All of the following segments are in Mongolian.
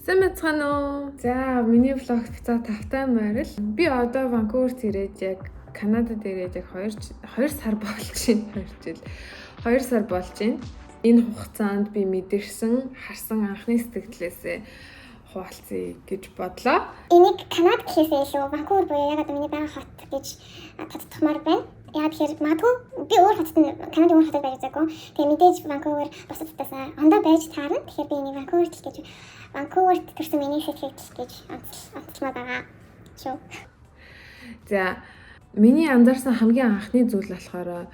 Сэмэцгано. За, миний влог бицаа тавтай морил. Би одоо Ванкуверт ирээд яг Канадад ирээд яг 2 сар болж байна. 2 жил. 2 сар болж байна. Энэ хугацаанд би мэдэрсэн, харсан анхны сэтгэлээсээ хуваалцъя гэж бодлоо. Энийг Канад гэхээсээ илүү Ванкувер буюу яг одоо миний байгаа хот гэж тодтогмоор байна. Яг тэгэхээр магадгүй би өөр хотод Канадын өөр хотод байж байгаагүй. Тэгээ мэдээж Ванкувер бусадтаас ондоо байж таарна. Тэгэхээр би энийг Ванкуверт гэж Ванкуверт төрсэн миний сэтгэл гэж онцлмаар байгаа шүү. За, миний анзаарсан хамгийн анхны зүйл болохоор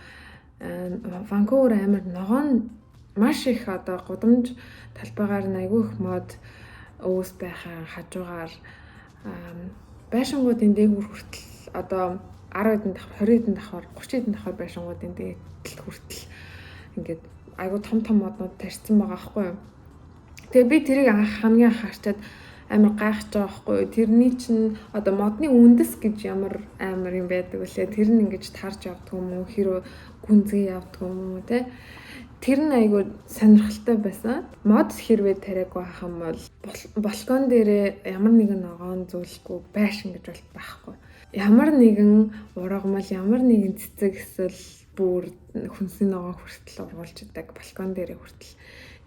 Ванкувер амар ногоон маш их одоо гудамж талбайгаар айгүй их мод өөс байхаа хажуугаар байшингуудын дээгүүр хүртэл одоо 10 хэдэн давхар 20 хэдэн давхар 30 хэдэн давхар байшингуудын дээгүүр хүртэл ингээд айгүй том моднууд тарьсан байгаа байхгүй юу. Тэгээ би тэрийг хамгийн анх харчаад амар гайхаж байгаа байхгүй юу. Тэрний чинь одоо модны үндэс гэж ямар амар юм байдаг үлээ. Тэр нь ингэж тарж явдаг юм уу? Хэрвээ гүнзгий явдаг юм уу те? Тэр нь айгүй сонирхолтой байсан. Мод хэрвээ тариагүй байх юм бол балкон дээрээ ямар нэгэн ногоон зүйлгүй байшин гэж бол байхгүй. Ямар нэгэн ургамал, ямар нэгэн цэцэг эсвэл бүр хүнсний ногоон хүртэл ургуулж идэг балкон дээрээ хүртэл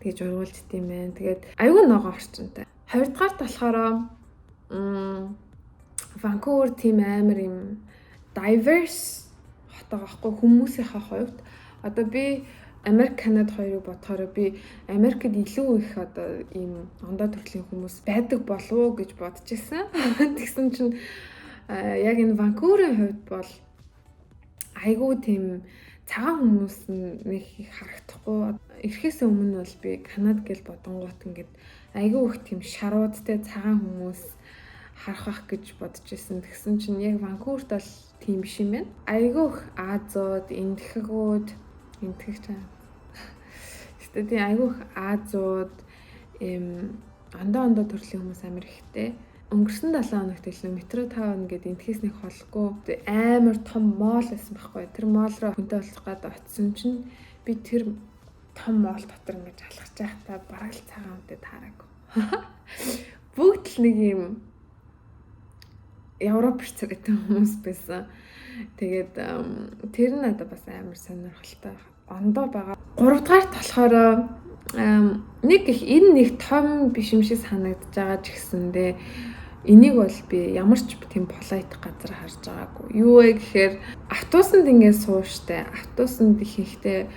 тэгж ургуулж идэм байх. Тэгээд айгүй ногоон орчинтай. Хоёрдугаарт болохоор Ванкувер тийм амар юм diverse хот байгаа байхгүй хүмүүсийнхээ хувьд. Одоо би Америк, Канад хоёрыг бодохоор би Америкт илүү их одоо ийм ондоо төрлийн хүмүүс байдаг болов уу гэж бодож ирсэн. Тэгсэн чинь яг энэ Ванкуверийн хувьд бол айгүй тийм цагаан хүмүүс нэг их харагдахгүй. Ирэхээс өмнө бол би Канад гэж бодонгууд ингээд айгүй их тийм шаруудтай цагаан хүмүүс харах байх гэж бодож ирсэн. Тэгсэн чинь яг Ванкуверт бол тийм биш юм байна. Айгүй их Азууд, энтгэгч тийм айгүй их Азууд ондоо төрлийн хүмүүс амар ихтэй. Өнгөрсөн 7 хоногт илүү метро таун гэдэг энтгэхээс нэг холгүй амар том моол байсан байхгүй. Тэр моол руу хүнтэй уулзах гээд очисон чинь би тэр том моол дотор ингэж алхаж байхдаа бараг л цагаан үнтэй таараагүй. Бүгд л нэг юм европч гэдэг хүмүүс байсан. Тэгээд тэр нь надад бас амар сонирхолтой ондоо байгаа. 3 дугаарт болохоор нэг их энэ нэг том биш юм шиг санагдаж байгаа ч гэсэндээ энийг бол би ямар ч тийм полайт газар харж байгаагүй. Юу вэ гэхээр автобусанд ингээд сууштай. Автобусанд их ихтэй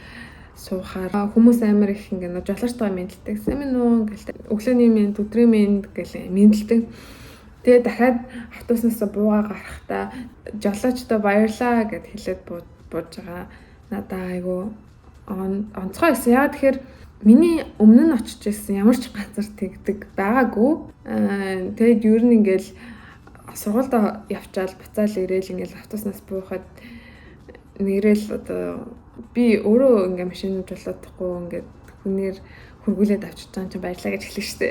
суухаар хүмүүс амар их ингээд жолоочтой мэдлдэг. Сэмнүү ингээл өглөөний мэд, өдрийн мэд гэл мэдлдэг. Тэгээ дахиад автобуснаас буугаа гарахдаа жолоочтой баярлаа гэд хэлээд бууж байгаа. Надаа айгу онцгой байсан. Яа тэгэхээр миний өмнө нь очиж ирсэн ямар ч газар тэгдэг байгаагүй. Тэгээд ер нь ингээл сургуульд явчаал буцаал ирээл ингээл автобуснаас буухад нэрэл одоо би өөрөө ингээл машин жолоодохгүй ингээд хүнээр хөргүүлээд авчиж байгаа чинь баярлаа гэж хэлнэ штэ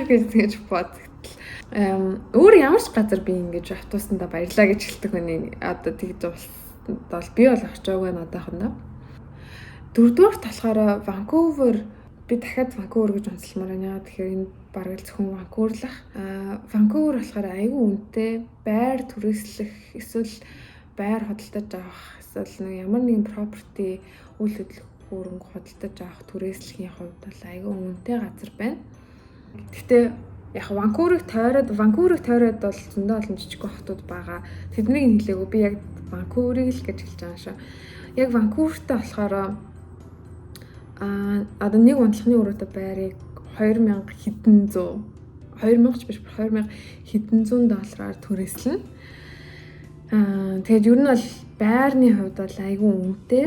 гэж тэгэж бодгтал. Өөр ямар ч газар би ингээд автобусанда баярлаа гэж хэлдэг хүний одоо тэгж бол би бол очиагүй надаахандаа. Дөрөвдүгээрт болохоор Ванкувер би дахиад Ванкувер гэж онцлмаар байна. Тэгэхээр энэ бараг л зөвхөн Ванкуверлах. Ванкувер болохоор айгүй үнэтэй байр түрээслэх эсвэл байр хөдөлтөж авах эсвэл нэг ямар нэгэн property үйл хөдлөх хөдөлтөж авах түрээслэхийн хувьд бол айгүй үнэтэй газар байна. Гэхдээ яг Ванкуверыг тойроод бол зөндөө олон жижиг хотууд байгаа. Тэднийг хэлээгүй би яг Ванкуверыг л гэж хэлж байгаа шүү. Яг Ванкувертэй болохоор одоо нэг унтлахны өрөөтэй байрыг 2000 ч биш 2000 хэдэн зуун доллараар түрээслэнэ. Тэгээд ер нь бол байрны хувьд бол айгүй үнэтэй.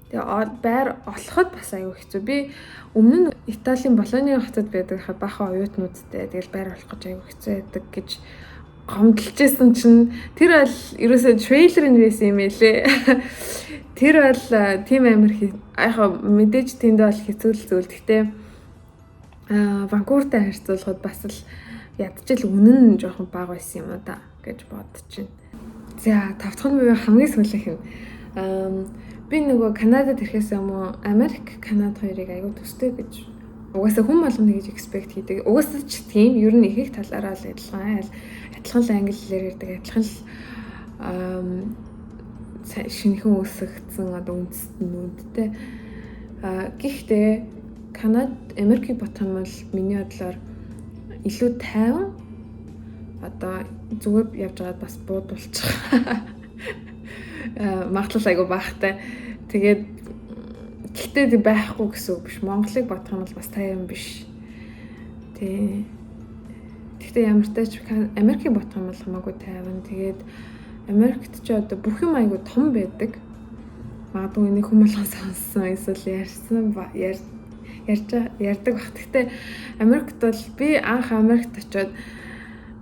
Тэгээ байр олоход бас айгүй хэцүү. Би өмнө нь Италийн Болоны хотод байдаг бахан оюутнуудтай тэгэл байр олох гэж айгүй хэцүү байдаг гэж гомдлж байсан чинь тэр бол ерөөсөө трейлер нь байсан юм элэ. Тэр бол тийм амар яг мэдээж тэнд бол хэцүү л зүйл. Гэхдээ Ванкувертэй харьцуулахад бас л ядчил үнэн нь жоохон бага байсан юм да гэж бодож байна. За, тавтах нь хамгийн сүүлийнх нь би нөгөө Канадад ирэхээс өмнө Америк, Канад хоёрыг аягүй төстэй гэж угаасаа хүн болгоно гэж expect хийдэг. Угаасаа ч тийм ер нь их талаараа л адилхан л англи хэлээр ярьдаг, адилхан л шинэхэн өсөгдсөн одоо үндэстнүүдтэй. Гэхдээ Канада, Америкийг бодох юм бол миний бодлоор илүү тайван одоо зүгээр явж байгаад бас буудуулчих. Магадлал айгу бахтай. Тэгээд гэхдээ тэг байхгүй гэсэн үг биш. Монголыг бодох юм бол бас тайван биш. Гэхдээ ямар ч тач Америкийг бодох юм бол хамаагүй тайван. Тэгээд Америкт ч одоо бүх юм айгу том байдаг. Магадгүй нэг хүмүүс сонссон эсвэл ярьдаг бах. Гэхдээ Америкт бол би анх Америкт очиод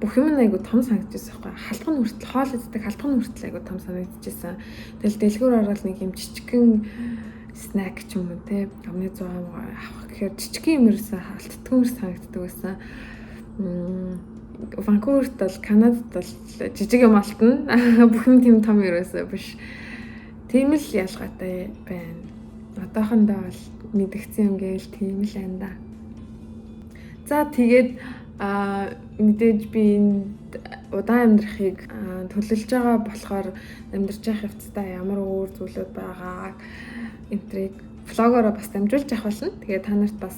бүх юм айгу том санагдчихсан байхгүй. Халтхан хүртэл хоол иддэг халтхан хүртэл айгу том санагдчихсан. Тэгэл дэлгүүр ороод нэг юм жижигхэн снэк ч юм уу те амны 100 авах гэхээр жижигхэн юмэрсэн халтдаггүй санагддаг байсан. Ванкуверт бол Канадад бол жижиг юм алтна. Бүх юм тийм том ерөөсөө биш. Тийм л ялгаатай байна. Одоохондоо бол мэдгдсэн юм гээл тийм л байна да. За тэгээд мэдээж би энд удаан амьдрахыг төлөвлөж байгаа болохоор амьдарч явах хэвцээ ямар өөр зүйлүүд байгааг энтриг влогороо бас дамжуулж явах болно. Тэгээд та нарт бас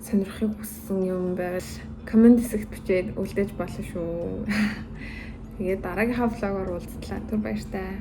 сонирхохыг хүссэн юм байвал комент хэсэгт бичээд үлдээж болно шүү. Тэгээд дараагийнхаа влогоор уулзлаа. Түр баяртай.